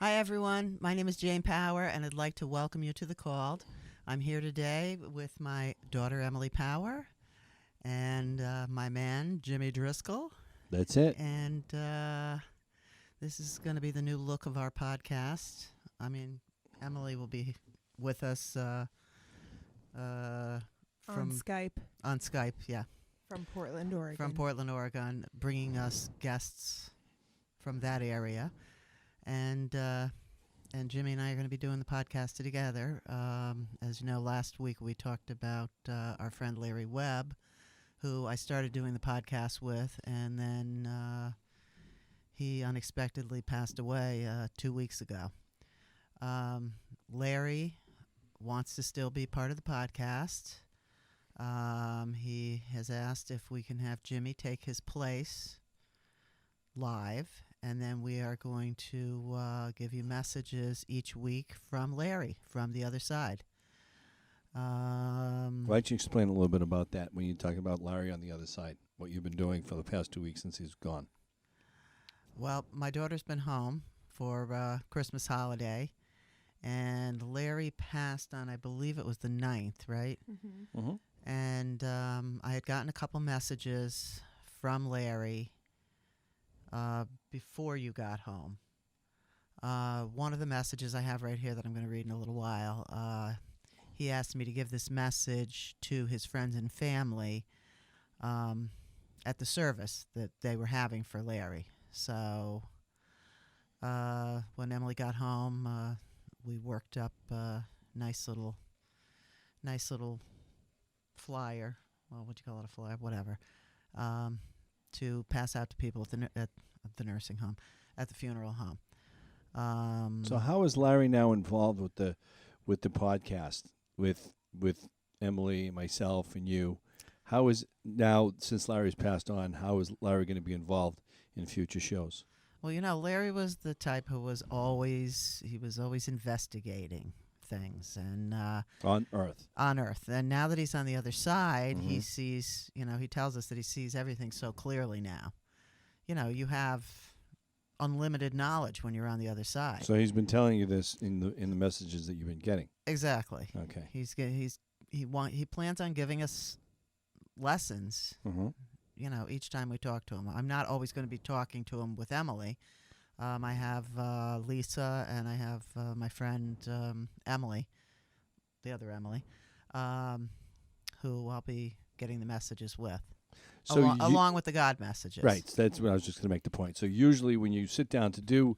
Hi, everyone. My name is Jane Power, and I'd like to welcome you to The Called. I'm here today with my daughter, Emily Power, and my man, Jimmy Driscoll. That's it. And this is going to be the new look of our podcast. I mean, Emily will be with us from On Skype on Skype, yeah, from Portland, Oregon. from Portland, Oregon, bringing us guests from that area. And Jimmy and I are going to be doing the podcast together. As you know, last week we talked about our friend Larry Webb, who I started doing the podcast with, and then he unexpectedly passed away 2 weeks ago. Larry wants to still be part of the podcast. He has asked if we can have Jimmy take his place live, and then we are going to give you messages each week from Larry, from the other side. Why don't you explain a little bit about that when you talk about Larry on the other side, what you've been doing for the past 2 weeks since he's gone? Well, my daughter's been home for Christmas holiday, and Larry passed on, I believe it was the 9th, right? Mm-hmm. Mm-hmm. And I had gotten a couple messages from Larry before you got home. One of the messages I have right here that I'm going to read in a little while, he asked me to give this message to his friends and family at the service that they were having for Larry. So when Emily got home, we worked up a nice little flyer. Well, what do you call it, a flyer? Whatever. To pass out to people at the nursing home, at the funeral home. So how is Larry now involved with the podcast with Emily, myself, and you? How is now, since Larry's passed on, how is Larry going to be involved in future shows? Well, you know, Larry was the type who was always investigating things and On Earth. And now that he's on the other side, he Mhm. sees, he tells us that he sees everything so clearly now. You have unlimited knowledge when you're on the other side. So he's been telling you this in the messages that you've been getting. Exactly. Okay. He plans on giving us lessons, Mm-hmm. each time we talk to him. I'm not always going to be talking to him with Emily. I have Lisa, and I have my friend Emily, the other Emily, who I'll be getting the messages with, along with the God messages. Right. So that's what I was just going to make the point. So usually when you sit down to do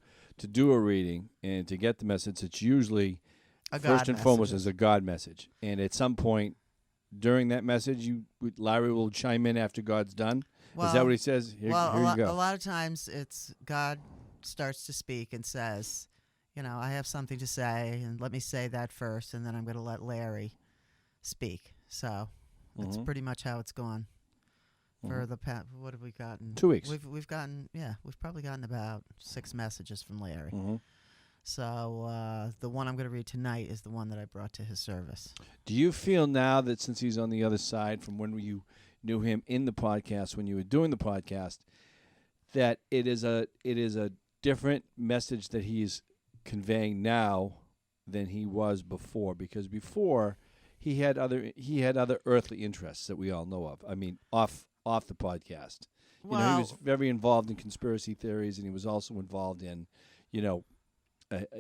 a reading and to get the message, it's usually A first God and foremost messages. is a God message. And at some point during that message, Larry will chime in after God's done. Is that what he says? Here you go. A lot of times it's God starts to speak and says, I have something to say, and let me say that first, and then I'm going to let Larry speak. So that's Mhm. pretty much how it's gone for Mhm. the past. What have we gotten? 2 weeks. We've probably gotten about 6 messages from Larry. Mhm. So the one I'm going to read tonight is the one that I brought to his service. Do you feel now that since he's on the other side from when you knew him in the podcast, when you were doing the podcast, that it is a different message that he's conveying now than he was before? Because before he had other earthly interests that we all know of. I mean, off the podcast. He was very involved in conspiracy theories, and he was also involved in,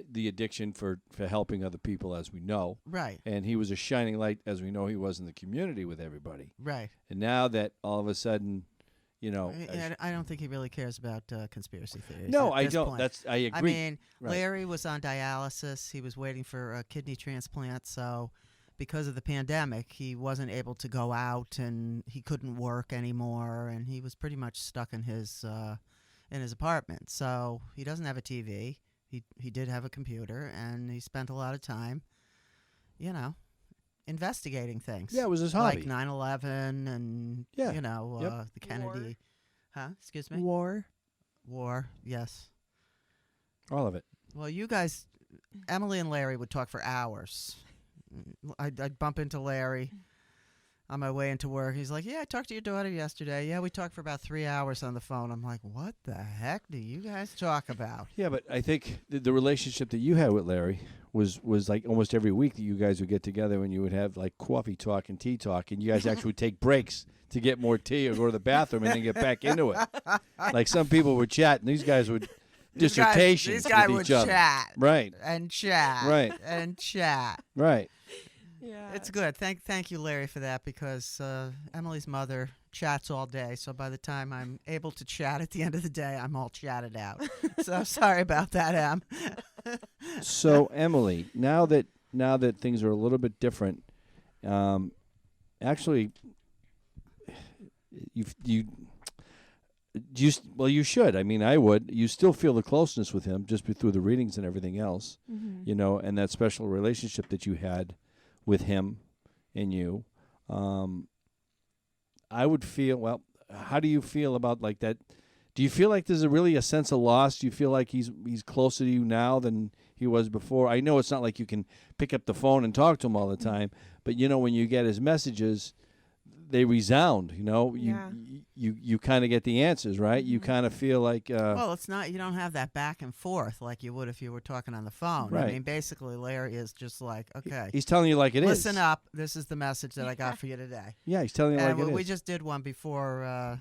the addiction for helping other people, as we know. right, And he was a shining light, as we know he was in the community with everybody. right. And now that all of a sudden, I don't think he really cares about conspiracy theories. no, at I this don't. point. I agree. I mean, Right. Larry was on dialysis. He was waiting for a kidney transplant. So, because of the pandemic, he wasn't able to go out, and he couldn't work anymore. And he was pretty much stuck in his apartment. So he doesn't have a TV. He did have a computer, and he spent a lot of time, investigating things. Yeah, it was his hobby. Like 9/11 and Yeah. the Kennedy. War. Huh? Excuse me. War. Yes. All of it. Well, you guys, Emily and Larry would talk for hours. I'd bump into Larry on my way into work. He's like, "Yeah, I talked to your daughter yesterday. Yeah, we talked for about 3 hours on the phone." I'm like, "What the heck do you guys talk about?" Yeah, but I think the relationship that you had with Larry was like almost every week that you guys would get together and you would have like coffee talk and tea talk, and you guys actually would take breaks to get more tea or go to the bathroom and then get back into it. Like some people would chat, and these guys would dissertations These guys with would each other. chat Right, and chat Right. and chat. right. Yeah. It's good. Thank you, Larry, for that, because Emily's mother chats all day. So by the time I'm able to chat at the end of the day, I'm all chatted out. So sorry about that, Em. So Emily, now that things are a little bit different, actually, you should. I mean, I would. You still feel the closeness with him just through the readings and everything else, Mhm. you know, and that special relationship that you had with him and you. I would feel, well, how do you feel about like that? Do you feel like there's really a sense of loss? Do you feel like he's closer to you now than he was before? I know it's not like you can pick up the phone and talk to him all the time, but you know, when you get his messages, they resound, you know, Yeah. you kind of get the answers, right? You Mhm. kind of feel like, Well, it's not. You don't have that back and forth like you would if you were talking on the phone. I Right. mean, basically, Larry is just like, okay, he's telling you like it is. listen up. This is the message that I got for you today. Yeah, he's telling you And like it we is. just did one before.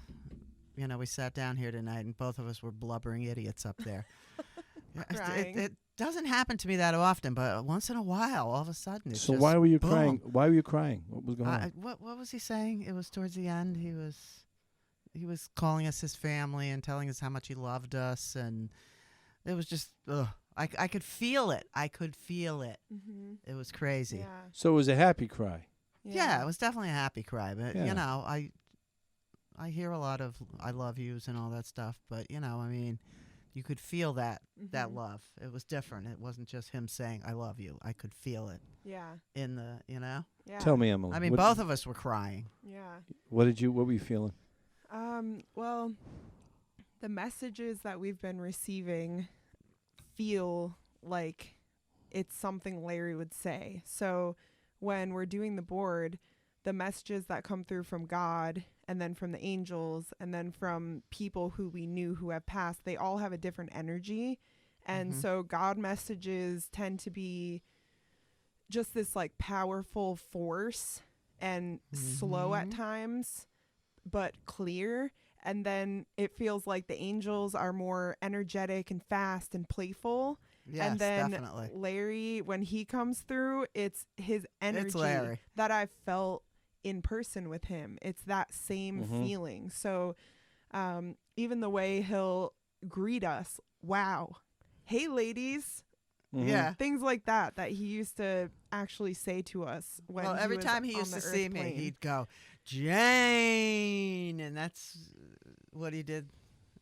We sat down here tonight, and both of us were blubbering idiots up there. Yeah, Crying. it doesn't happen to me that often, but once in a while, all of a sudden, it's So just why were you boom. crying? Why were you crying? What was going on? What was he saying? It was towards the end. He was calling us his family and telling us how much he loved us, and it was just ugh. I could feel it. I could feel it. Mhm. It was crazy. Yeah. So it was a happy cry. Yeah, it was definitely a happy cry, but Yeah. I hear a lot of I love yous and all that stuff, but I mean, you could feel that Mhm. love. It was different. It wasn't just him saying I love you. I could feel it Yeah. in the, Yeah. Tell me, Emily. I mean, what, both of us were crying. Yeah. What were you feeling? Well, the messages that we've been receiving feel like it's something Larry would say. So when we're doing the board, the messages that come through from God and then from the angels and then from people who we knew who have passed, they all have a different energy. And Mhm. so God messages tend to be just this like powerful force and slow at Mhm. times, but clear. And then it feels like the angels are more energetic and fast and playful. Yes, and then definitely. Larry, when he comes through, it's his energy Larry. that I felt in person with him. It's that same Mhm. feeling. So even the way he'll greet us, wow, hey ladies, Mhm. Yeah. things like that he used to actually say to us when Well, he every was time he on used the to Earth see me, plane. he'd go, Jane, and that's what he did.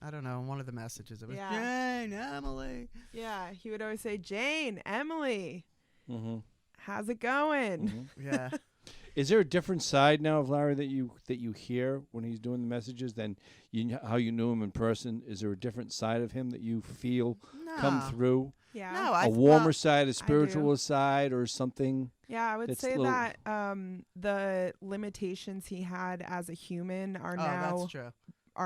I don't know, in one of the messages. It was Yeah. Jane, Emily. Yeah, he would always say, Jane, Emily, Mhm. how's it going? Mhm. Yeah. Is there a different side now of Larry that you hear when he's doing the messages than how you knew him in person? Is there a different side of him that you feel No. come through? Yeah. No, A warmer well, side, a spiritual side, or something? Yeah, I would It's say little- that the limitations he had as a human are that's true.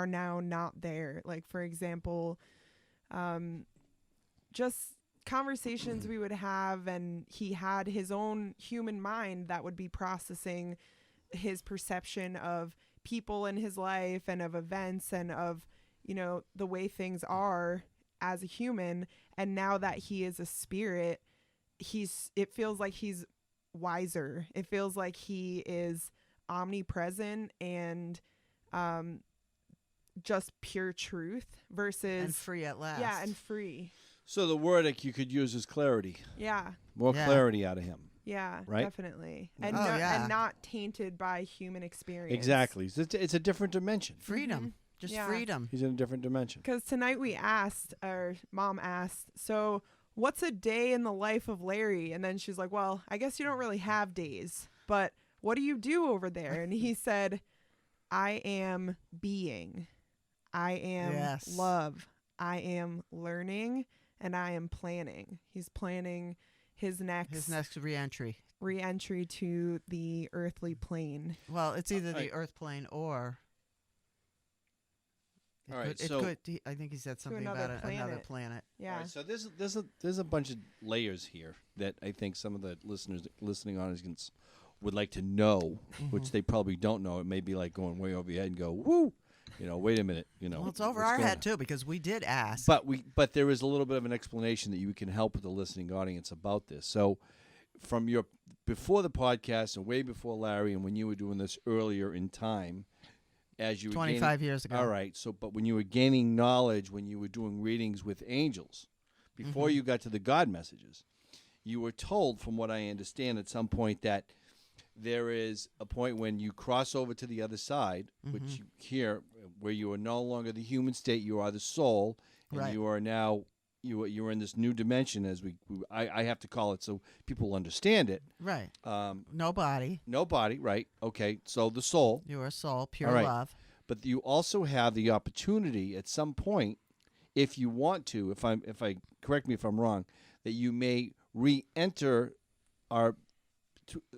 now not there. Like for example, just conversations we would have, and he had his own human mind that would be processing his perception of people in his life and of events and of the way things are as a human. And now that he is a spirit, it feels like he's wiser. It feels like he is omnipresent and just pure truth versus And free at last. yeah, and free. So the word that you could use is clarity. Yeah. More Yeah. clarity out of him. Yeah, Right? definitely. And Oh, yeah. and not tainted by human experience. Exactly. It's a different dimension. Freedom. Just Yeah. freedom. He's in a different dimension. Because tonight we asked, or Mom asked, so what's a day in the life of Larry? And then she's like, well, I guess you don't really have days, but what do you do over there? And he said, I am being. I am Yes. love. I am learning, and I am planning. He's planning his next re-entry. re-entry to the earthly plane. Well, it's either the Alright. Earth plane or. It All right, could- it so- could- I think he said something another about another planet. planet. Yeah. All right, so there's a bunch of layers here that I think some of the listeners listening on would like to know, which they probably don't know. It may be like going way over your head and go, woo, wait a minute, Well, it's over what's our going head on? too because we did ask. But there is a little bit of an explanation that you can help with the listening audience about this. So from your before the podcast and way before Larry and when you were doing this earlier in time, as you were 25 years ago. all right. So, but when you were gaining knowledge, when you were doing readings with angels, before you got to the God messages, you were told, from what I understand, at some point that there is a point when you cross over to the other side, which you hear, where you are no longer the human state, you are the soul, and Right. you are now you're in this new dimension, as I have to call it so people understand it. Right. Um, No body. no body, right? Okay, so the soul. You are a soul, pure All right. love. But you also have the opportunity at some point, if you want to, if I correct me if I'm wrong, that you may re-enter our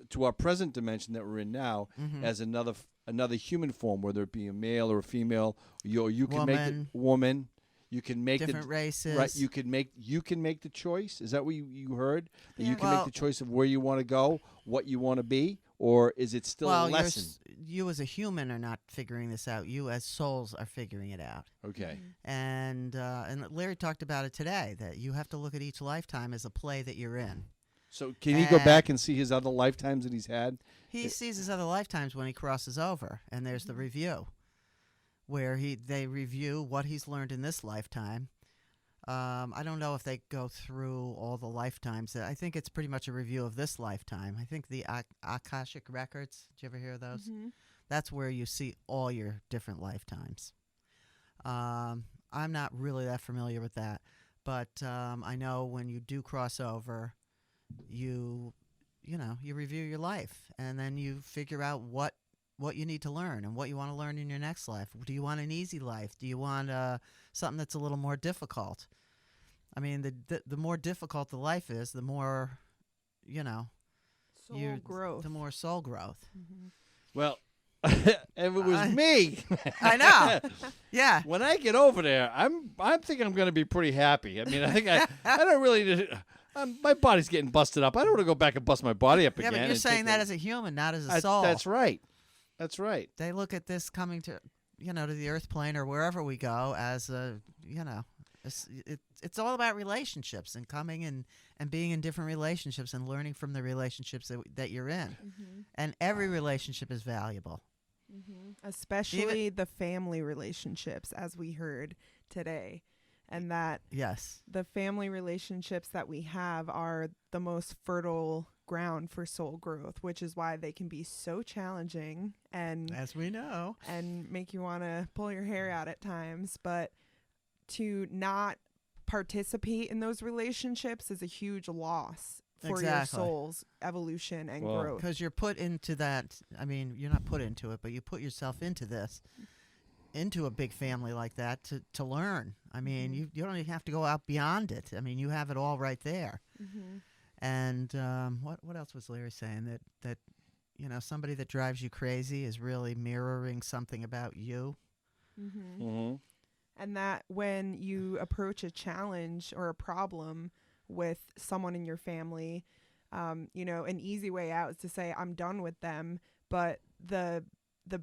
to our present dimension that we're in now as another human form, whether it be a male or a female. You can make Woman. the woman. You can make Different races. right. You can make the choice. Is that what you heard? That you Yeah. can Well- make the choice of where you want to go, what you want to be, or is it still a well, lesson? you as a human are not figuring this out. You as souls are figuring it out. Okay. And Larry talked about it today, that you have to look at each lifetime as a play that you're in. So can he go back and see his other lifetimes that he's had? He sees his other lifetimes when he crosses over, and there's the review, where they review what he's learned in this lifetime. I don't know if they go through all the lifetimes. I think it's pretty much a review of this lifetime. I think the Akashic Records, did you ever hear of those? That's where you see all your different lifetimes. I'm not really that familiar with that, but I know when you do cross over, you review your life, and then you figure out what you need to learn and what you want to learn in your next life. Do you want an easy life? Do you want something that's a little more difficult? I mean, the more difficult the life is, the more, Soul growth. the more soul growth. Well, if it was me, I know. Yeah. when I get over there, I'm thinking I'm going to be pretty happy. I mean, I think I don't really. My body's getting busted up. I don't want to go back and bust my body up Yeah, again. but you're and saying take that as a human, not as a soul. That's right. That's right. They look at this coming to the earth plane or wherever we go as it's all about relationships and coming and being in different relationships and learning from the relationships that you're in. And every relationship is valuable. Especially the family relationships, as we heard today. And that Yes. the family relationships that we have are the most fertile ground for soul growth, which is why they can be so challenging and As we know. make you want to pull your hair out at times. But to not participate in those relationships is a huge loss for your Exactly. soul's evolution and Well, growth. Because you're put into that. I mean, you're not put into it, but you put yourself into this, into a big family like that to learn. I mean, you don't even have to go out beyond it. I mean, you have it all right there. And what else was Larry saying? That somebody that drives you crazy is really mirroring something about you. Mm-hmm. And that when you approach a challenge or a problem with someone in your family, an easy way out is to say, I'm done with them. But the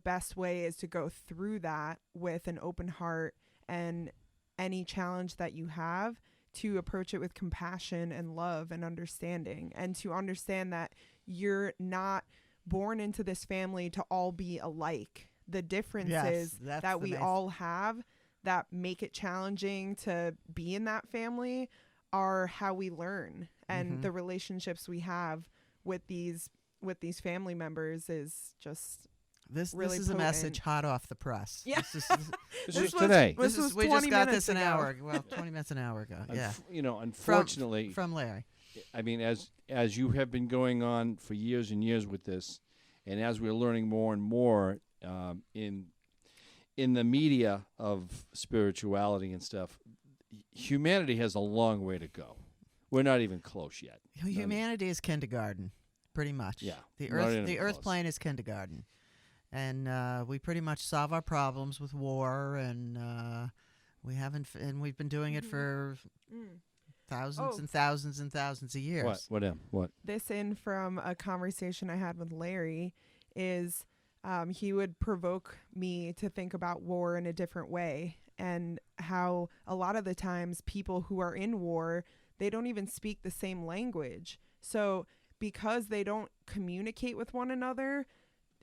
best way is to go through that with an open heart, and any challenge that you have, to approach it with compassion and love and understanding, and to understand that you're not born into this family to all be alike. The differences that's that the we main- all have that make it challenging to be in that family are how we learn, and the relationships we have with these family members is just This really is a message potent. hot off the press. Yeah. This is, This This was was- today. This this was is, we 20 just got minutes this an ago. hour. Well, 20 minutes an hour ago. Yeah. Unfortunately, From Larry. I mean, as you have been going on for years and years with this, and as we're learning more and more in the media of spirituality and stuff, humanity has a long way to go. We're not even close yet. Humanity is kindergarten, pretty much. Yeah, The not Earth, even the Earth close. plane is kindergarten, and we pretty much solve our problems with war, and we haven't, and we've been doing it for thousands Oh. and thousands and thousands of years. What? What? What? This in from a conversation I had with Larry is he would provoke me to think about war in a different way, and how a lot of the times people who are in war, they don't even speak the same language. So because they don't communicate with one another,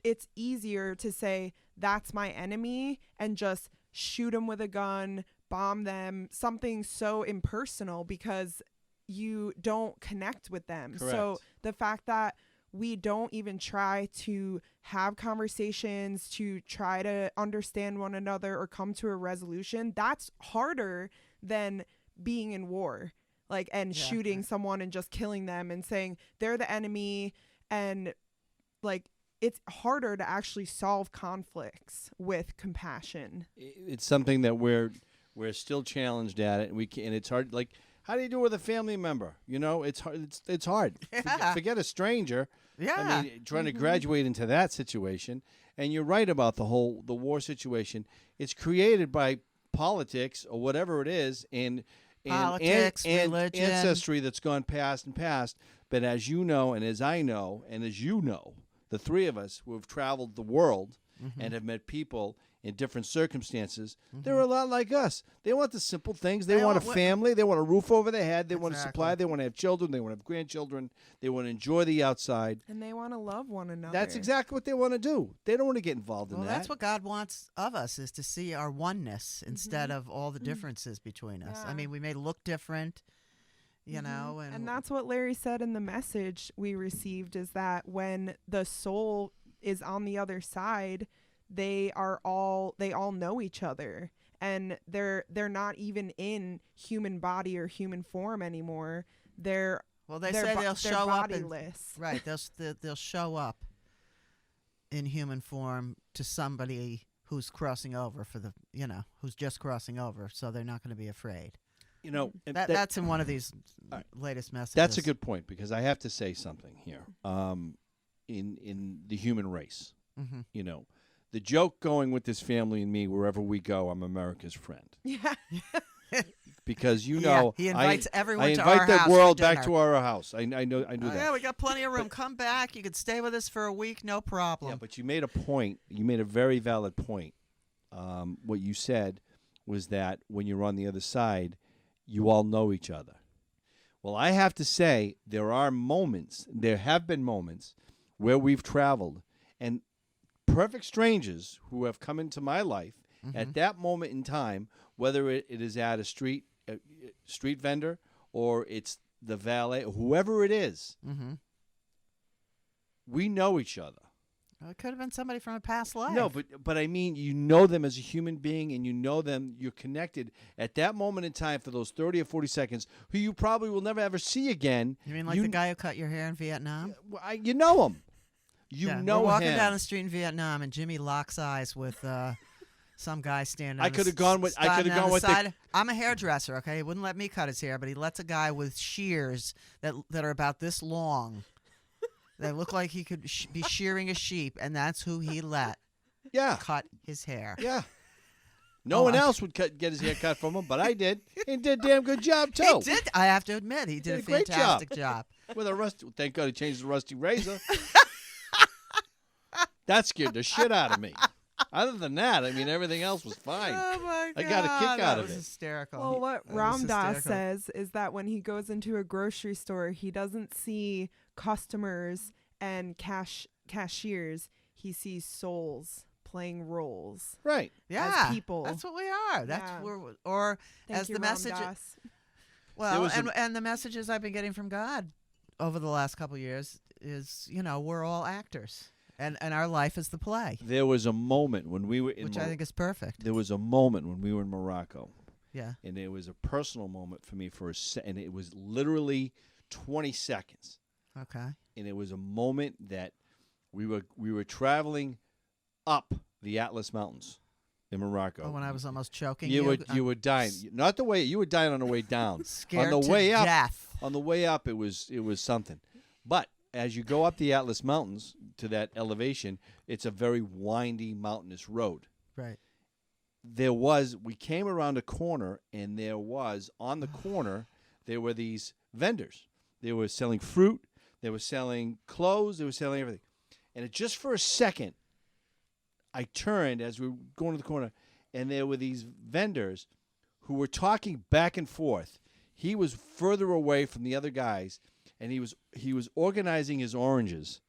it's easier to say that's my enemy and just shoot them with a gun, bomb them, something so impersonal, because you don't connect with them. So Correct. the fact that we don't even try to have conversations to try to understand one another or come to a resolution, that's harder than being in war, like, and Yeah. shooting someone and just killing them and saying they're the enemy. And like, it's harder to actually solve conflicts with compassion. It's something that we're still challenged at it, and and it's hard. Like, how do you do it with a family member? You know, it's hard. It's hard. Yeah. Forget a stranger. Yeah. I mean, trying to graduate into that situation. And you're right about the war situation. It's created by politics or whatever it is, and Politics, religion. ancestry that's gone past and past. But as you know, and as I know, and as you know, the three of us who have traveled the world and have met people in different circumstances, they're a lot like us. They want the simple things. They They want a want- family. They want a roof over their head. They want a supply. Exactly. They want to have children. They want to have grandchildren. They want to enjoy the outside. And they want to love one another. That's exactly what they want to do. They don't want to get involved in Well, that. that's what God wants of us, is to see our oneness instead of all the differences between us. I Yeah. mean, we may look different, you know, And that's what Larry said in the message we received, is that when the soul is on the other side, they all know each other, and they're not even in human body or human form anymore. They're well, they they're say bo- they'll they're show up in, bodiless. right. They'll show up in human form to somebody who's crossing over who's just crossing over, so they're not going to be afraid. You know, and That's in one of these All right. latest messages. that's a good point, because I have to say something here. In the human race, Mm-hmm. you know, the joke going with this family and me, wherever we go, I'm America's friend. Yeah. Because you Yeah, know, he invites everyone I to invite our the house for world back dinner. to our house. I know I do Oh, that. yeah, we got plenty of room. Come back. You could stay with us for a week, no problem. Yeah, but you made a point. You made a very valid point. What you said was that when you're on the other side, you all know each other. Well, I have to say, there have been moments where we've traveled, and perfect strangers who have come into my life at that moment in time, whether it is at a street vendor or it's the valet, whoever it is, Mm-hmm. we know each other. Well, it could have been somebody from a past life. No, but I mean, you know them as a human being, and you know them. You're connected at that moment in time for those 30 or 40 seconds, who you probably will never ever see again. You mean like the guy who cut your hair in Vietnam? You know him. You Yeah, know we're walking him. down the street in Vietnam, and Jimmy locks eyes with some guy standing. I on the could have gone with- I standing could have on gone the with the- side. I'm a hairdresser. Okay, he wouldn't let me cut his hair, but he lets a guy with shears that are about this long. They look like he could be shearing a sheep, and that's who he let Yeah, cut his hair. yeah. No Oh, one I- else would get his hair cut from him, but I did. He did a damn good job too. He did. I have to admit, he did a Did a great job. fantastic job. With a rusty. Thank God he changed the rusty razor. That scared the shit out of me. Other than that, I mean, everything else was fine. Oh my I god! got a kick out that of was it. hysterical. Well, what That was Ram Dass hysterical. says is that when he goes into a grocery store, he doesn't see customers and cashiers. He sees souls playing roles. Right. Yeah, people. That's what we are. That's Yeah. or Thank as you, the Ram message. Dass. Well, was and the messages I've been getting from God over the last couple of years is, we're all actors, and our life is the play, There was a moment when we were in which I think is perfect. there was a moment when we were in Morocco, Yeah. and it was a personal moment for me and it was literally 20 seconds, Okay. and it was a moment that we were traveling up the Atlas Mountains, in Morocco. Oh, when I was almost choking you you. were dying. Not the way you were dying on the way down. Scared on the to way up. death. On the way up, it was something. But as you go up the Atlas Mountains to that elevation, it's a very windy, mountainous road. Right. We came around a corner, and on the corner, there were these vendors. They were selling fruit. They were selling clothes. They were selling everything. And just for a second, I turned as we were going to the corner, and there were these vendors who were talking back and forth. He was further away from the other guys, and he was organizing his oranges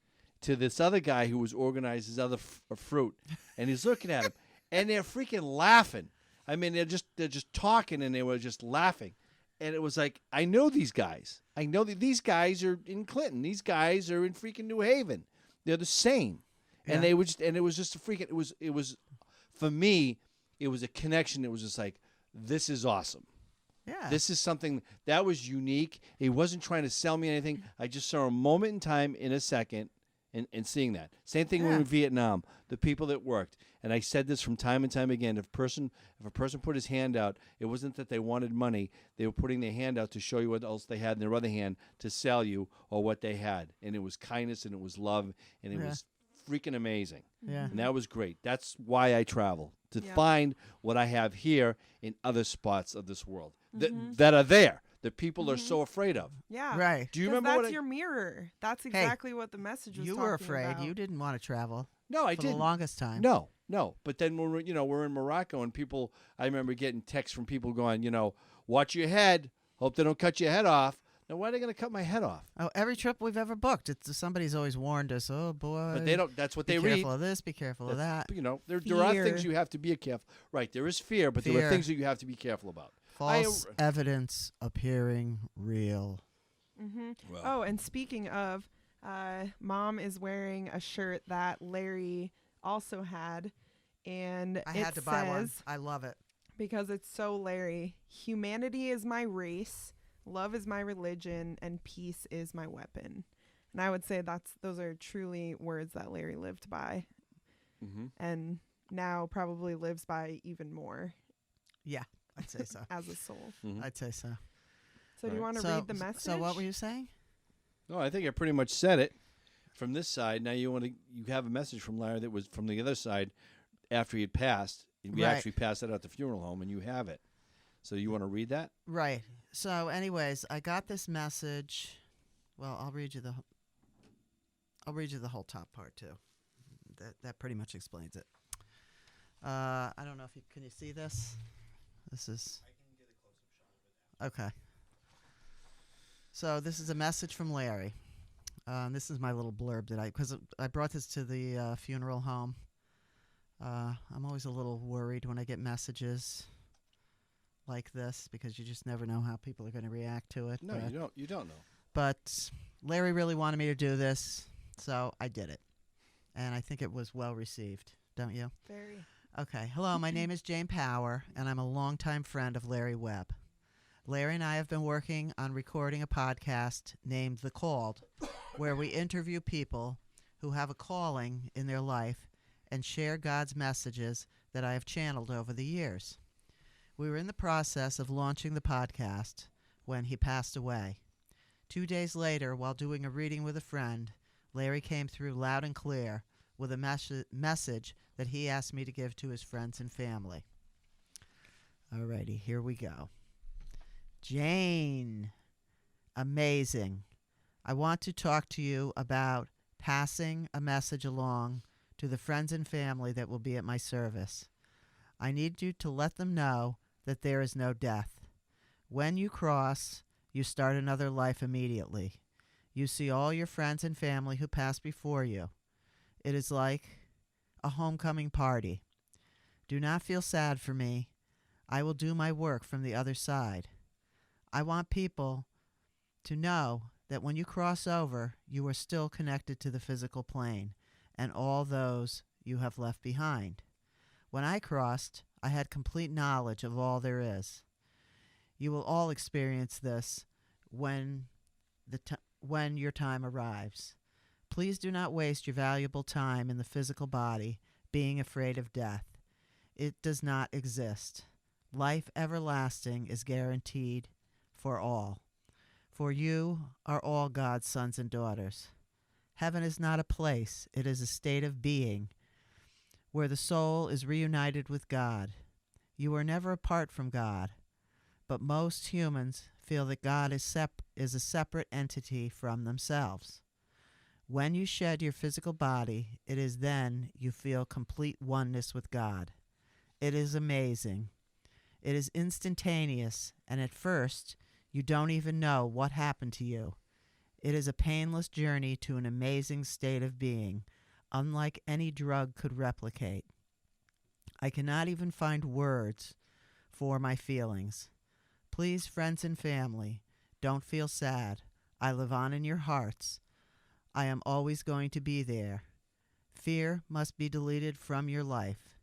to this other guy who was organizing his other fruit, and he's looking at him, and they're freaking laughing. I mean, they're just talking, and they were just laughing, and it was like, I know these guys. I know that these guys are in Clinton. These guys are in freaking New Haven. They're the same. And Yeah. it was just a freaking, it was, for me, it was a connection. It was just like, this is awesome. Yeah. This is something that was unique. He wasn't trying to sell me anything. I just saw a moment in time in a second and seeing that. Same thing Yeah. in Vietnam, the people that worked. And I said this from time and time again. If a person put his hand out, it wasn't that they wanted money. They were putting their hand out to show you what else they had in their other hand to sell you or what they had. And it was kindness and it was love and it Yeah. was freaking amazing. Yeah. And that was great. That's why I travel, to Yeah. find what I have here in other spots of this world that are there, that people are so afraid of. Yeah. Right. Do you 'Cause remember that's what your mirror. That's exactly what the message was You were talking afraid. about. You didn't want to travel No, I for the didn't. longest time. No. But then when we're in Morocco and people, I remember getting texts from people going, watch your head. Hope they don't cut your head off. Now, why are they going to cut my head off? Oh, every trip we've ever booked, somebody's always warned us. Oh boy. But they don't. That's what Be they read. careful of this. Be careful of that. There are things Fear. you have to be careful. Right, there is fear, but there are Fear. things that you have to be careful about. False evidence appearing real. Well, Oh, and speaking of, Mom is wearing a shirt that Larry also had, and I it had to buy one. says, I love it. because it's so Larry, humanity is my race, love is my religion, and peace is my weapon. And I would say those are truly words that Larry lived by, mhm. and now probably lives by even more Yeah, I'd say so. as a soul. Mhm. I'd say so. So do you Right. want to So- read the message? So what were you saying? No, I think I pretty much said it from this side. Now you have a message from Larry that was from the other side after he had passed. And we Right. actually passed it at the funeral home, and you have it. So you want to read that? Right. So, anyways, I got this message. Well, I'll read you the whole top part too. That pretty much explains it. I don't know if can you see this? This is. I can get a close-up shot of it. Okay. So this is a message from Larry. This is my little blurb because I brought this to the funeral home. I'm always a little worried when I get messages like this because you just never know how people are going to react to it. No, but, you don't. You don't know. But Larry really wanted me to do this, so I did it. And I think it was well received, don't you? Very. Okay. Hello, my name is Jane Power, and I'm a longtime friend of Larry Webb. Larry and I have been working on recording a podcast named The Called, where we interview people who have a calling in their life and share God's messages that I have channeled over the years. We were in the process of launching the podcast when he passed away. 2 days later, while doing a reading with a friend, Larry came through loud and clear with a message that he asked me to give to his friends and family. Alrighty, here we go. Jane, amazing. I want to talk to you about passing a message along to the friends and family that will be at my service. I need you to let them know that there is no death. When you cross, you start another life immediately. You see all your friends and family who passed before you. It is like a homecoming party. Do not feel sad for me. I will do my work from the other side. I want people to know that when you cross over, you are still connected to the physical plane and all those you have left behind. When I crossed, I had complete knowledge of all there is. You will all experience this when your time arrives. Please do not waste your valuable time in the physical body being afraid of death. It does not exist. Life everlasting is guaranteed for all. For you are all God's sons and daughters. Heaven is not a place, it is a state of being where the soul is reunited with God. You are never apart from God, but most humans feel that God is a separate entity from themselves. When you shed your physical body, it is then you feel complete oneness with God. It is amazing. It is instantaneous, and at first, you don't even know what happened to you. It is a painless journey to an amazing state of being, unlike any drug could replicate. I cannot even find words for my feelings. Please, friends and family, don't feel sad. I live on in your hearts. I am always going to be there. Fear must be deleted from your life.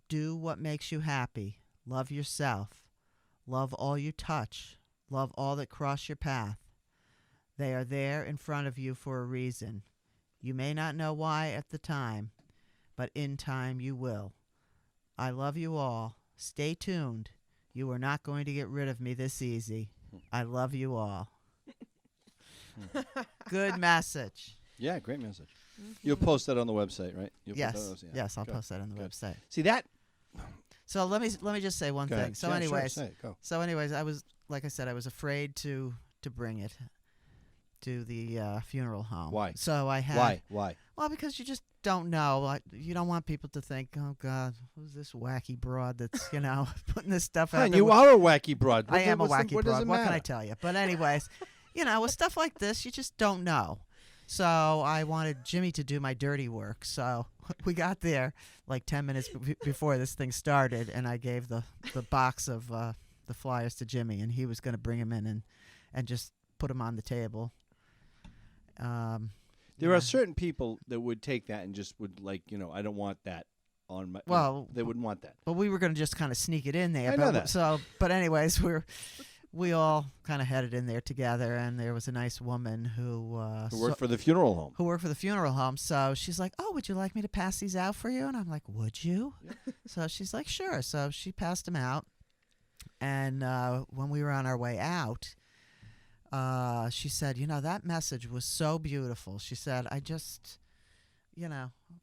Do what makes you happy. Love yourself. Love all you touch. Love all that cross your path. They are there in front of you for a reason. You may not know why at the time, but in time you will. I love you all. Stay tuned. You are not going to get rid of me this easy. I love you all. Good message. Yeah, great message. You'll post that on the website, right? You'll put Yes, those- yeah. yes, I'll Good. post that on the Good. website. See that? So let me just say one Go thing. ahead. So Yeah, sure, anyways, say it. Go. I was, like I said, I was afraid to bring it to the funeral home. Why? So I had Why? Well, because you just don't know. You don't want people to think, oh God, who's this wacky broad that's putting this stuff out Hun, there. you are a wacky broad. I am a What's the- wacky what does broad. it What can I matter? tell you? But anyways, with stuff like this, you just don't know. So I wanted Jimmy to do my dirty work. So we got there like 10 minutes before this thing started, and I gave the box of the flyers to Jimmy, and he was going to bring them in and just put them on the table. There are certain people that would take that and just would I don't want that on my. Well, they wouldn't want that. Well, we were going to just kind of sneak it in there. I know that. But anyways, we all kind of headed in there together, and there was a nice woman who Worked for the funeral home. who worked for the funeral home. So she's like, "Oh, would you like me to pass these out for you?" And I'm like, "Would you?" So she's like, "Sure." So she passed them out, and when we were on our way out, she said, that message was so beautiful. She said, I just,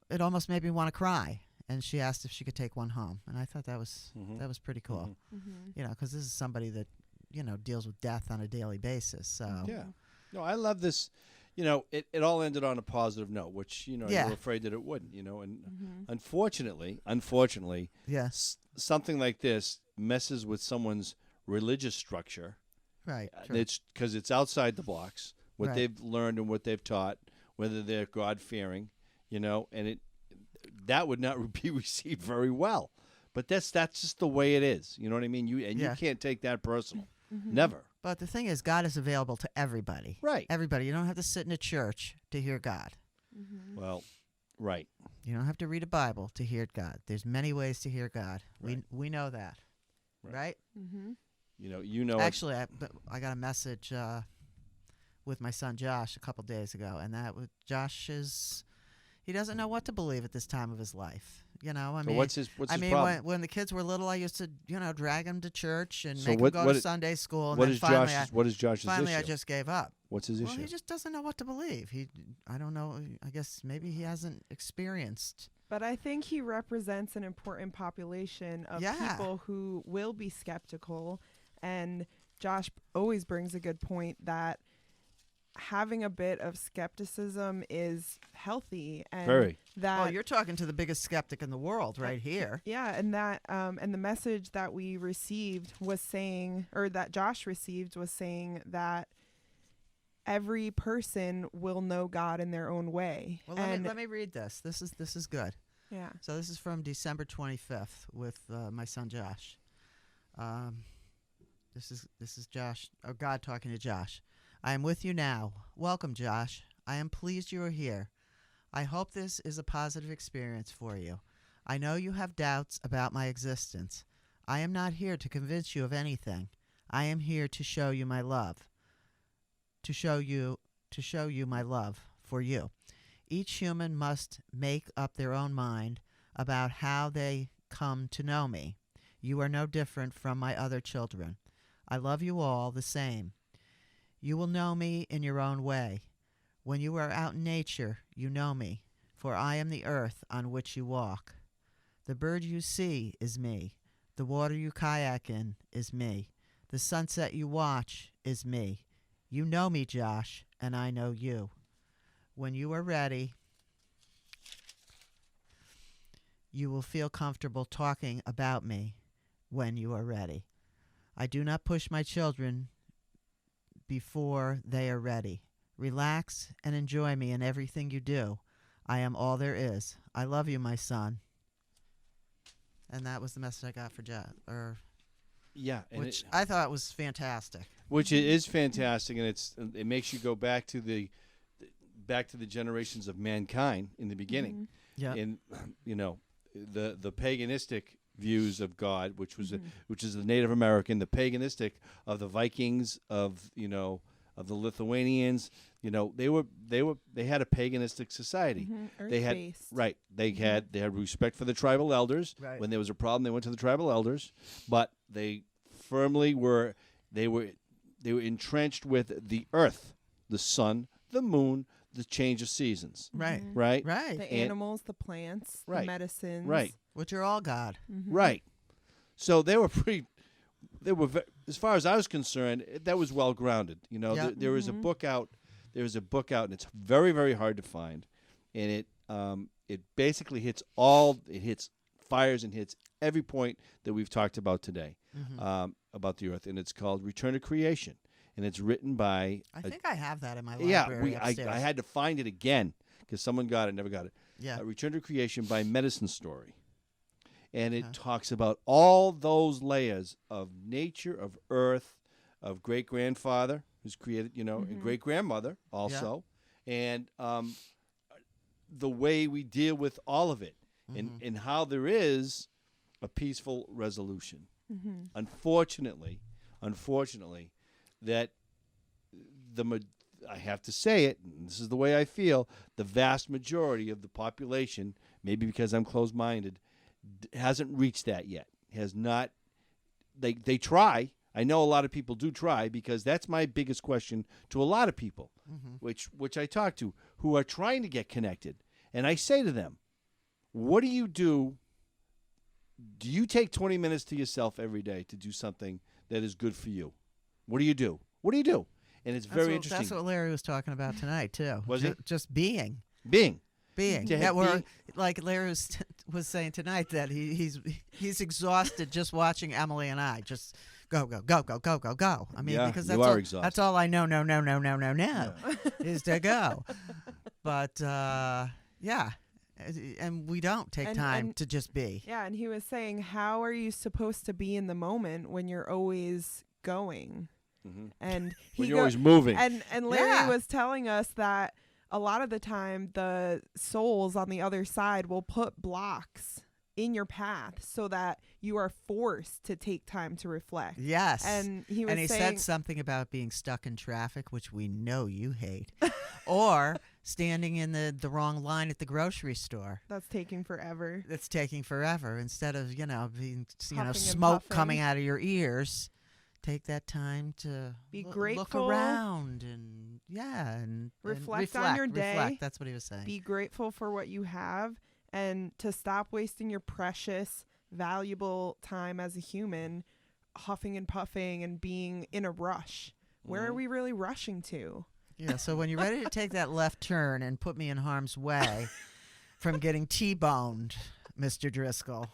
it almost made me want to cry. And she asked if she could take one home. And I thought that was pretty cool. Mm-hmm. Because this is somebody that, deals with death on a daily basis. So Yeah. No, I love this. It all ended on a positive note, which, you Yeah. were afraid that it wouldn't, and Mm-hmm. unfortunately, yes, something like this messes with someone's religious structure. right. True. It's because it's outside the box, what Right. they've learned and what they've taught, whether they're God-fearing, and that would not be received very well. But that's just the way it is. You know what I mean? You can't take that personal. Mm-hmm. Never. But the thing is, God is available to everybody. Right. Everybody. You don't have to sit in a church to hear God. Mm-hmm. Well, right. You don't have to read a Bible to hear God. There's many ways to hear God. Right. We know that, Right. right? Mm-hmm. Actually, I got a message with my son Josh a couple days ago, and Josh he doesn't know what to believe at this time of his life. I mean, what's his I mean, problem? when the kids were little, I used to drag them to church and So make what- them go what to i- Sunday school. And What then is Josh's finally, issue? I just gave up. What's his Well, issue? he just doesn't know what to believe. I don't know. I guess maybe he hasn't experienced. But I think he represents an important population of Yeah. people who will be skeptical. And Josh always brings a good point that having a bit of skepticism is healthy. And Very. that Well, you're talking to the biggest skeptic in the world right here. Yeah, and that and the message that we received was saying, or that Josh received was saying that every person will know God in their own way. Well, and let me read this. This is good. yeah. So this is from December 25th with my son Josh. This is Josh, or God talking to Josh. I am with you now. Welcome, Josh. I am pleased you are here. I hope this is a positive experience for you. I know you have doubts about my existence. I am not here to convince you of anything. I am here to show you my love. To show you my love for you. Each human must make up their own mind about how they come to know me. You are no different from my other children. I love you all the same. You will know me in your own way. When you are out in nature, you know me, for I am the earth on which you walk. The bird you see is me. The water you kayak in is me. The sunset you watch is me. You know me, Josh, and I know you. When you are ready, you will feel comfortable talking about me when you are ready. I do not push my children before they are ready. Relax and enjoy me in everything you do. I am all there is. I love you, my son. And that was the message I got for Jeff, Yeah, and which I thought was fantastic. which it is fantastic, and it makes you go back to the generations of mankind in the beginning, Yeah. and the paganistic views of God, which was which is the Native American, the paganistic of the Vikings, of the Lithuanians. They had a paganistic society. They had Earth-based. They had respect for the tribal elders. Right. When there was a problem, they went to the tribal elders, but they firmly were entrenched with the earth, the sun, the moon, the change of seasons. Right. Right. Right. The animals, the plants, Right. the medicines. Right. Which are all God. Right. So they were as far as I was concerned, that was well grounded. Yep. There is a book out. There's a book out, and it's very, very hard to find. And it basically hits fires and hits every point that we've talked about today about the earth. And it's called Return to Creation, and it's written by I think I have that in my library upstairs. I had to find it again because someone got it, never got it. Yeah. Return to Creation by Medicine Story. And it talks about all those layers of nature, of earth, of great-grandfather who's created, and great-grandmother also, and the way we deal with all of it, and how there is a peaceful resolution. Unfortunately, that I have to say it, and this is the way I feel, the vast majority of the population, maybe because I'm closed-minded, hasn't reached that yet. Has not. They try. I know a lot of people do try, because that's my biggest question to a lot of people, which I talk to, who are trying to get connected. And I say to them, what do you do? Do you take 20 minutes to yourself every day to do something that is good for you? What do you do? What do you do? And it's very interesting. That's what Larry was talking about tonight too. Was it? Just being. Being. Yeah, like Larry was saying tonight, that he's exhausted just watching Emily and I just go. I mean, because that's all I know is to go. But yeah, and we don't take time to just be. Yeah, and he was saying, how are you supposed to be in the moment when you're always going? And when you're always moving. And Larry was telling us that a lot of the time the souls on the other side will put blocks in your path so that you are forced to take time to reflect. Yes. And he was saying, said something about being stuck in traffic, which we know you hate, or standing in the wrong line at the grocery store. That's taking forever. That's taking forever. Instead of, being, Huffing smoke and coming out of your ears. Take that time to be grateful, look around, and reflect on your day. Reflect. That's what he was saying. Be grateful for what you have, and to stop wasting your precious, valuable time as a human huffing and puffing and being in a rush. Where are we really rushing to? Yeah, so when you're ready to take that left turn and put me in harm's way from getting T-boned, Mr. Driscoll.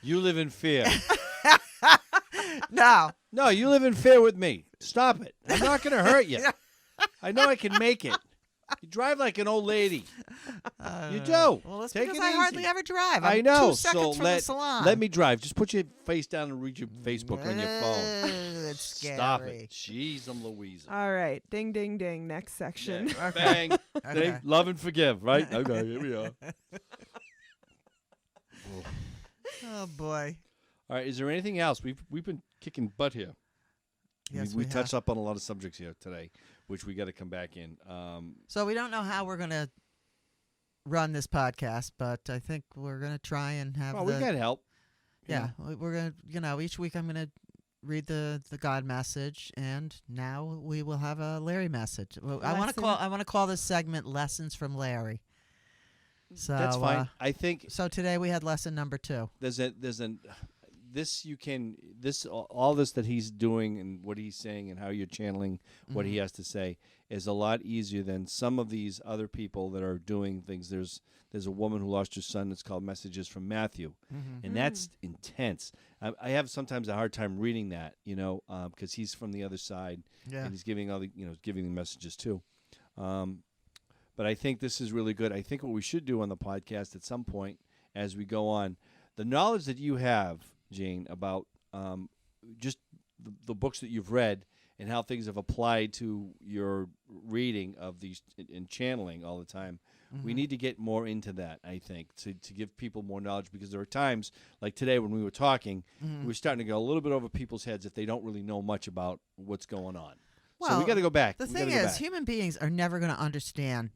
You live in fear. No, you live in fear with me. Stop it. I'm not going to hurt you. I know I can make it. You drive like an old lady. You do. Well, that's Take because it I easy. hardly ever drive. I know. 2 seconds from the salon. Let me drive. Just put your face down and read your Facebook on your phone. It's scary. Stop it. Jeez, I'm Louisa. All right. Ding, ding, ding. Next section. Yeah. Bang. Okay. Ding. Love and forgive, right? Okay, here we are. Oh, boy. All right, is there anything else? We've been kicking butt here. Yes, we we touched have. up on a lot of subjects here today, which we got to come back in. So we don't know how we're going to run this podcast, but I think we're going to try and have Well, we got help. Yeah, we're going to, each week I'm going to read the God message, and now we will have a Larry message. Well, I want to call this segment Lessons from Larry. So That's fine. I think so. Today we had lesson number 2. All this that he's doing and what he's saying and how you're channeling what he has to say is a lot easier than some of these other people that are doing things. There's a woman who lost her son. It's called Messages from Matthew, and that's intense. I have sometimes a hard time reading that, because he's from the other side, and he's giving giving the messages too. But I think this is really good. I think what we should do on the podcast at some point as we go on, the knowledge that you have, Jane, about just the books that you've read and how things have applied to your reading of these and channeling all the time. We need to get more into that, I think, to give people more knowledge, because there are times, like today when we were talking, we're starting to go a little bit over people's heads if they don't really know much about what's going on. Well, so we got to go back. The thing is, human beings are never going to understand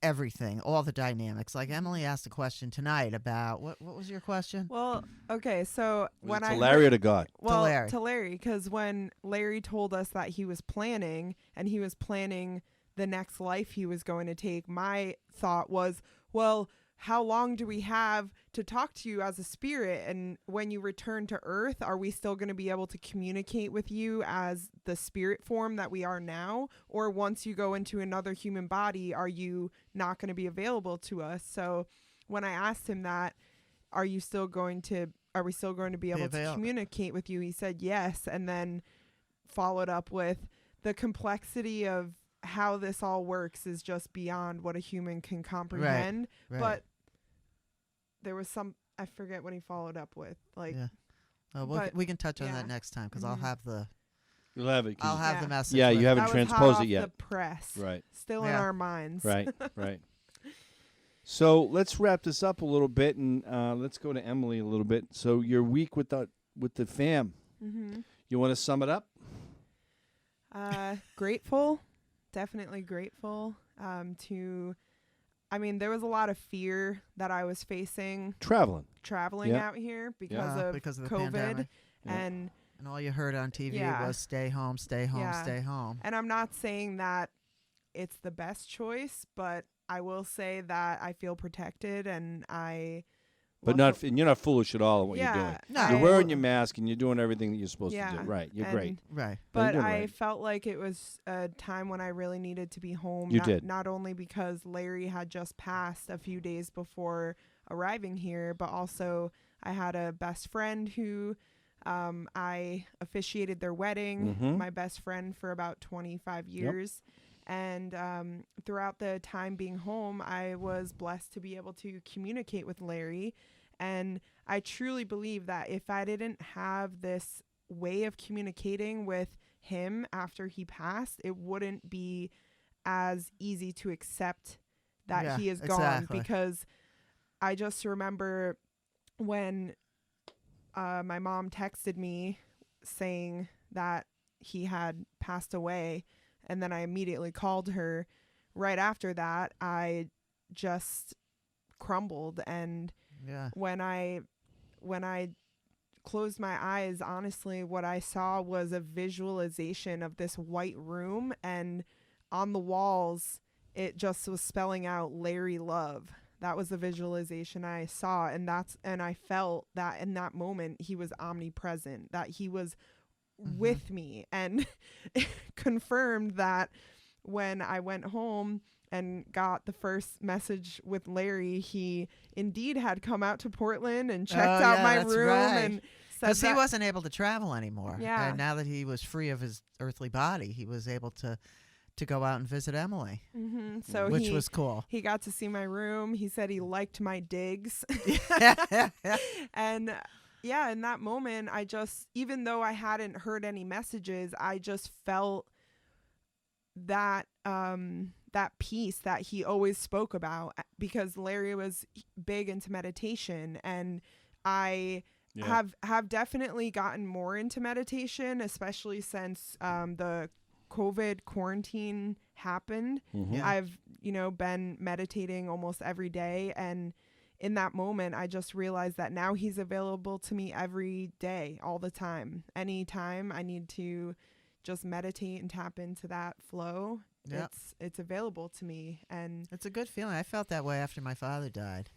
everything, all the dynamics. Like Emily asked a question tonight about what was your question? Well, okay, so when to Larry or to God? Well, Larry. to Larry, because when Larry told us that he was planning the next life he was going to take, my thought was, well, how long do we have to talk to you as a spirit? And when you return to Earth, are we still going to be able to communicate with you as the spirit form that we are now? Or once you go into another human body, are you not going to be available to us? So when I asked him that, are we still going to be able to communicate with you? He said yes, and then followed up with the complexity of how this all works is just beyond what a human can comprehend. Right. But there was I forget what he followed up with. We can touch on that next time, because I'll have the You'll have it. I'll have the message. Yeah, you haven't that transposed was it yet. The press, right? Still in our minds. Right. So let's wrap this up a little bit, and let's go to Emily a little bit. So your week with the fam. You want to sum it up? Grateful, definitely grateful. There was a lot of fear that I was facing traveling out here because of the COVID, pandemic. and all you heard on TV was stay home, stay home, stay home. And I'm not saying that it's the best choice, but I will say that I feel protected, and and you're not foolish at all at what you're doing. No. You're wearing your mask and you're doing everything that you're supposed to do. Right. You're great. Right. But I felt like it was a time when I really needed to be home. You did. Not only because Larry had just passed a few days before arriving here, but also I had a best friend who I officiated their wedding, my best friend for about 25 years. And throughout the time being home, I was blessed to be able to communicate with Larry. And I truly believe that if I didn't have this way of communicating with him after he passed, it wouldn't be as easy to accept that he is gone. Exactly. Because I just remember when my mom texted me saying that he had passed away, and then I immediately called her. Right after that, I just crumbled. And when I closed my eyes, honestly, what I saw was a visualization of this white room, and on the walls, it just was spelling out Larry Love. That was the visualization I saw, and I felt that in that moment he was omnipresent, that he was with me, and confirmed that when I went home and got the first message with Larry, he indeed had come out to Portland and checked out my room and said because he wasn't able to travel anymore. Yeah. And now that he was free of his earthly body, he was able to go out and visit Emily, so which was cool. He got to see my room. He said he liked my digs. And in that moment, I just, even though I hadn't heard any messages, I just felt that that peace that he always spoke about, because Larry was big into meditation, and I have definitely gotten more into meditation, especially since the COVID quarantine happened. I've been meditating almost every day. And in that moment, I just realized that now he's available to me every day, all the time. Anytime I need to just meditate and tap into that flow, Yep. it's available to me. And It's a good feeling. I felt that way after my father died.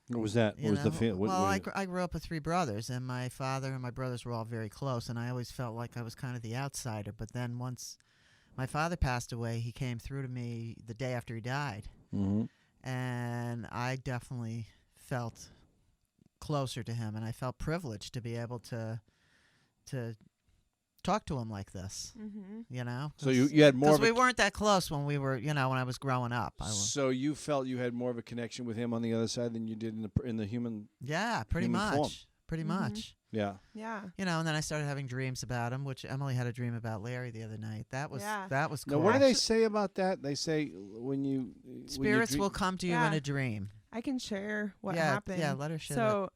What was that? You What was the know? feel? Well, I grew up with 3 brothers, and my father and my brothers were all very close, and I always felt like I was kind of the outsider. But then once my father passed away, he came through to me the day after he died, and I definitely felt closer to him, and I felt privileged to be able to talk to him like this. You know, So you had more because of we a, weren't that close when we were, when I was growing up. so you felt you had more of a connection with him on the other side than you did in the human. Yeah, pretty human much. form. Pretty much. Yeah. yeah. And then I started having dreams about him, which Emily had a dream about Larry the other night. That was cool. Now, what do they say about that? They say when Spirits will come to you in Yeah. a dream. I can share what yeah, happened. Yeah, let her share. So,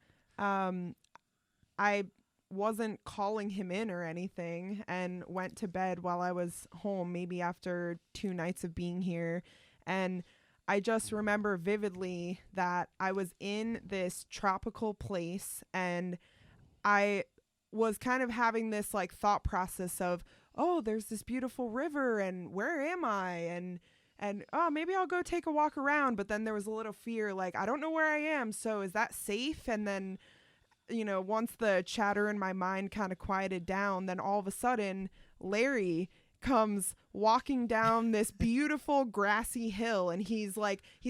I wasn't calling him in or anything, and went to bed while I was home, maybe after 2 nights of being here. And I just remember vividly that I was in this tropical place, and I was kind of having this like thought process of, oh, there's this beautiful river, and where am I? And oh, maybe I'll go take a walk around. But then there was a little fear, like, I don't know where I am. So is that safe? And then, once the chatter in my mind kind of quieted down, then all of a sudden, Larry comes walking down this beautiful grassy hill, and he's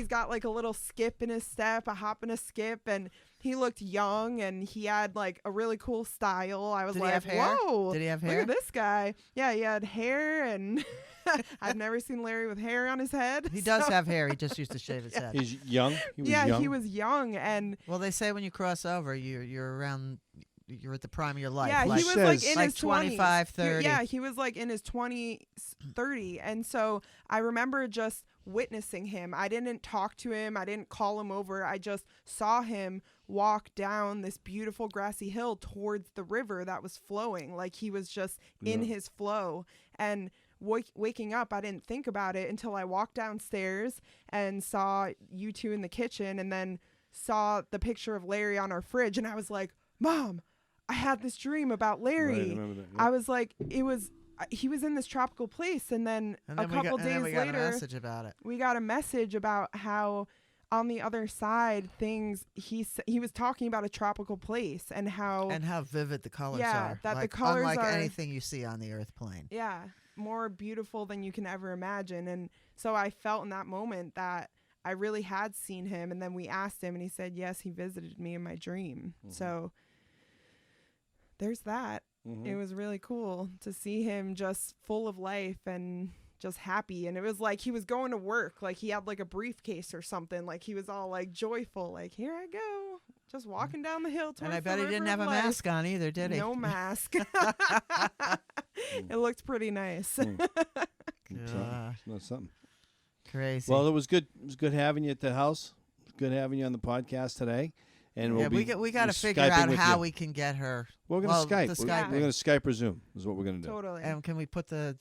got like a little skip in his step, a hop and a skip, and he looked young, and he had like a really cool style. I was Did he like, have hair? whoa, Did he have look hair? at this guy. Yeah, he had hair, and I've never seen Larry with hair on his head. He does have hair. He just used to shave his head. He's young. He was yeah, young. he was young, and Well, they say when you cross over, you're around. You're at the prime of your life. yeah, like, he was says- like in like his 25, 20s. 30. Yeah, he was like in his 20s, 30. And so I remember just witnessing him. I didn't talk to him. I didn't call him over. I just saw him walk down this beautiful grassy hill towards the river that was flowing. Like he was just in his flow. And waking up, I didn't think about it until I walked downstairs and saw you two in the kitchen, and then saw the picture of Larry on our fridge. And I was like, Mom, I had this dream about Larry. Right, I remember that, yeah. I was like, he was in this tropical place, and then, And a then couple we got, and days then we got later, a message about it. we got a message about how on the other side he was talking about a tropical place, and how And how vivid the colors Yeah, are. that the like, colors unlike are- anything you see on the Earth plane. yeah, more beautiful than you can ever imagine. And so I felt in that moment that I really had seen him. And then we asked him, and he said, yes, he visited me in my dream. So there's that. It was really cool to see him just full of life and just happy. And it was like he was going to work, like he had like a briefcase or something, like he was all like joyful, like, here I go, just walking down the hill towards And I the bet he didn't river have of a life. mask on either, did he? No mask. It looked pretty nice. Gosh, That's something. crazy. Well, it was good. It was good having you at the house. It was good having you on the podcast today. And we'll yeah, be we got to we're figure Skyping out with how you. we can get her. We're going well, to Skype. the We're, Skyping. we're going to Skype or Zoom is what we're going to do. Totally. And can we put the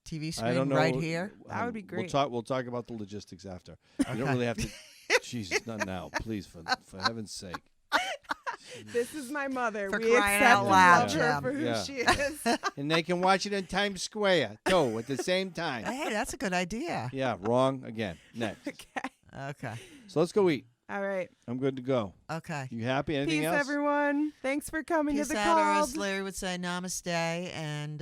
TV I screen don't know. right here? That would be We'll great. talk about the logistics after. You don't really have to. Jesus, not now, please, for heaven's sake. This is my mother. For We crying accept out and loud, love her Jim. for who Yeah. she is. And they can watch it in Times Square too at the same time. Hey, that's a good idea. Yeah, wrong again. Next. Okay. Okay. So let's go eat. All right. I'm good to go. Okay. You happy? Anything Peace, else? everyone. Thanks for coming Peace to the out, or call. as Larry would say, namaste. And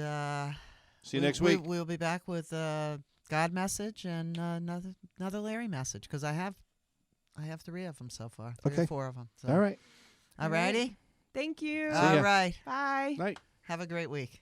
See you next week. We'll be back with God message and another Larry message, because I have 3 of them so far. 3 Okay. or 4 of them. So. All right. All righty. Thank you. ya. All right. Bye. Night. Have a great week.